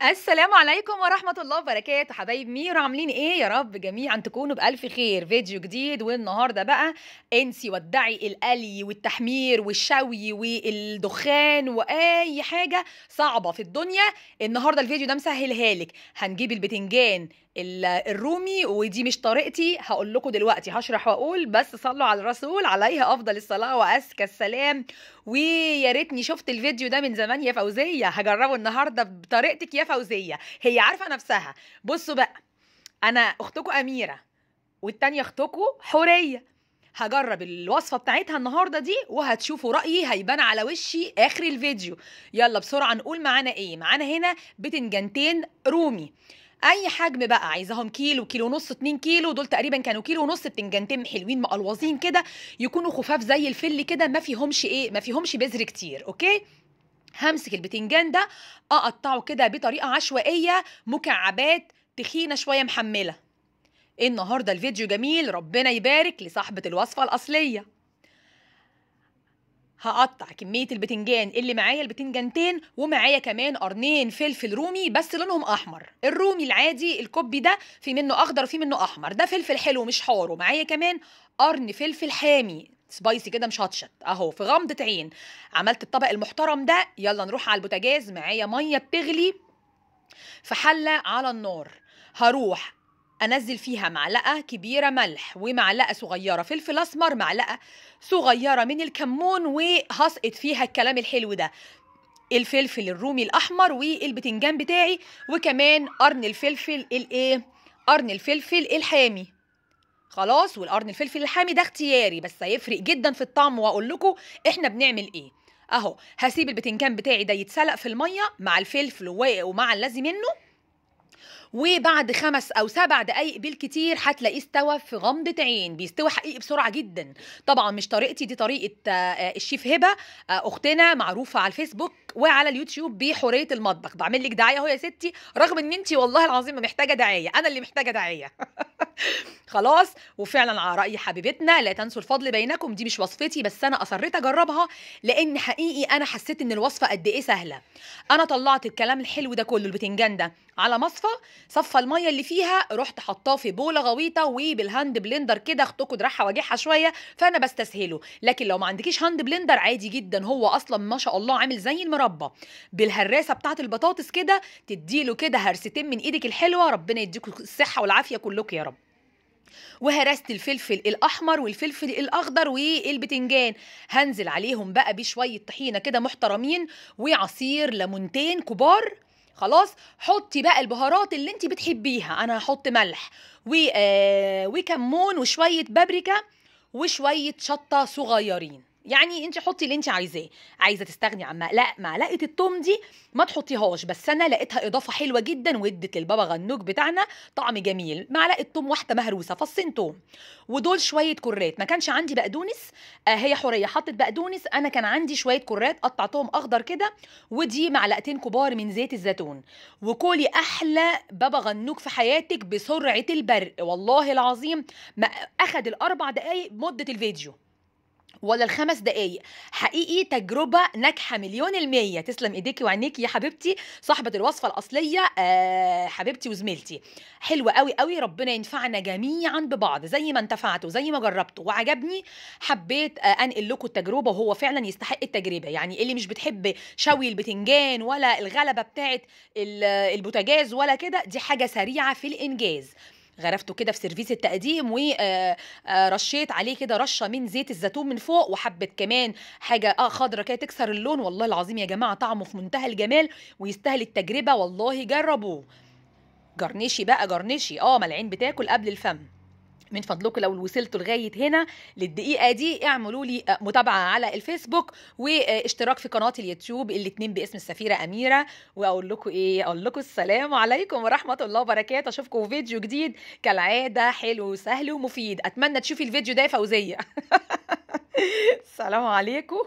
السلام عليكم ورحمة الله وبركاته. حبايب ميرو عاملين ايه؟ يا رب جميعا تكونوا بألف خير. فيديو جديد، والنهاردة بقى انسي ودعي القلي والتحمير والشوي والدخان واي حاجة صعبة في الدنيا. النهاردة الفيديو ده مسهلها لك. هنجيب البتنجان الرومي، ودي مش طريقتي، هقول لكم دلوقتي، هشرح واقول، بس صلوا على الرسول عليه افضل الصلاة وازكى السلام. ويا ريتني شفت الفيديو ده من زمان يا فوزية. هجربه النهارده بطريقتك يا فوزية، هي عارفة نفسها. بصوا بقى، انا اختكم اميرة والتانية اختكم حورية. هجرب الوصفة بتاعتها النهاردة دي وهتشوفوا رأيي هيبان على وشي آخر الفيديو. يلا بسرعة نقول معانا ايه. معانا هنا بتنجانتين رومي، اي حجم بقى، عايزاهم كيلو، كيلو ونص، 2 كيلو. دول تقريبا كانوا كيلو ونص. بتنجانتين حلوين مقلوظين كده، يكونوا خفاف زي الفل كده، ما فيهمش ايه، ما فيهمش بذر كتير. اوكي، همسك البتنجان ده اقطعه كده بطريقة عشوائية، مكعبات تخينة شوية محملة. النهارده الفيديو جميل، ربنا يبارك لصاحبة الوصفة الأصلية. هقطع كمية البتنجان اللي معايا، البتنجانتين، ومعايا كمان قرنين فلفل رومي بس لونهم أحمر. الرومي العادي الكوبي ده في منه أخضر وفي منه أحمر، ده فلفل حلو مش حار. ومعايا كمان قرن فلفل حامي سبايسي كده مشطشط اهو في غمضة عين. عملت الطبق المحترم ده. يلا نروح على البوتاجاز. معايا مية بتغلي في حلة على النار. هروح انزل فيها معلقه كبيره ملح، ومعلقه صغيره فلفل اسمر، معلقه صغيره من الكمون، وهسقط فيها الكلام الحلو ده، الفلفل الرومي الاحمر والبتنجان بتاعي، وكمان قرن الفلفل الايه، قرن الفلفل الحامي. خلاص، والقرن الفلفل الحامي ده اختياري بس هيفرق جدا في الطعم، واقول لكم احنا بنعمل ايه. اهو هسيب البتنجان بتاعي ده يتسلق في الميه مع الفلفل ومع اللازم منه، وبعد 5 أو 7 دقايق بالكتير هتلاقيه استوى في غمضة عين. بيستوي حقيقي بسرعة جدا. طبعا مش طريقتي دي، طريقة الشيف هبة، أختنا معروفة على الفيسبوك وعلى اليوتيوب بحورية المطبخ. بعمل لك دعاية اهو يا ستي، رغم ان انت والله العظيم ما محتاجة دعاية، انا اللي محتاجة دعاية. خلاص. وفعلا على رأي حبيبتنا لا تنسوا الفضل بينكم، دي مش وصفتي بس انا اصريت اجربها، لان حقيقي انا حسيت ان الوصفة قد ايه سهلة. انا طلعت الكلام الحلو ده كله، البتنجان ده، على مصفى، صفى الميه اللي فيها، رحت حطاه في بوله غويطه، وبالهاند بلندر كده، اختكوا دراعها واجعها شويه فانا بستسهله. لكن لو ما عندكيش هاند بلندر عادي جدا، هو اصلا ما شاء الله عامل زي المربى. بالهراسه بتاعه البطاطس كده تديله كده هرستين من ايدك الحلوه، ربنا يديكم الصحه والعافيه كلكم يا رب. وهرست الفلفل الاحمر والفلفل الاخضر والبتنجان، هنزل عليهم بقى بشويه طحينه كده محترمين، وعصير ليمونتين كبار. خلاص. حطي بقى البهارات اللي انت بتحبيها. انا هحط ملح وكمون وشويه بابريكا وشويه شطه صغيرين. يعني انت حطي اللي انت عايزاه. عايزه تستغني عن معلقه التوم دي ما تحطيهاش، بس انا لقيتها اضافه حلوه جدا وادت للبابا غنوج بتاعنا طعم جميل. معلقه توم واحده مهروسه، فصين توم، ودول شويه كرات. ما كانش عندي بقدونس، هي حوريه حطت بقدونس، انا كان عندي شويه كرات قطعتهم اخضر كده. ودي معلقتين كبار من زيت الزيتون. وكولي احلى بابا غنوج في حياتك بسرعه البرق والله العظيم. ما اخد ال4 دقايق مده الفيديو ولا ال5 دقايق. حقيقي تجربة ناجحة 1000000%. تسلم ايديكي وعينيكي يا حبيبتي، صاحبة الوصفة الأصلية، حبيبتي وزميلتي. حلوة قوي قوي، ربنا ينفعنا جميعا ببعض زي ما انتفعتوا زي ما جربتوا وعجبني. حبيت انقل لكم التجربة، وهو فعلا يستحق التجربة. يعني اللي مش بتحب شوي البتنجان ولا الغلبة بتاعت البوتاجاز ولا كده، دي حاجة سريعة في الإنجاز. غرفته كده في سيرفيس التقديم، ورشيت عليه كده رشه من زيت الزيتون من فوق، وحبه كمان حاجه خضره كده تكسر اللون. والله العظيم يا جماعه طعمه في منتهى الجمال ويستاهل التجربه، والله جربوه. جرنشي بقى، جرنشي، ما العين بتاكل قبل الفم. من فضلكم لو وصلتوا لغايه هنا للدقيقه دي، اعملوا لي متابعه على الفيسبوك واشتراك في قناه اليوتيوب، الاتنين باسم السفيره اميره. واقول لكم ايه، اقول لكم السلام عليكم ورحمه الله وبركاته. اشوفكم في فيديو جديد كالعاده، حلو وسهل ومفيد. اتمنى تشوفي الفيديو ده يا فوزيه. السلام عليكم،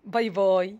باي باي.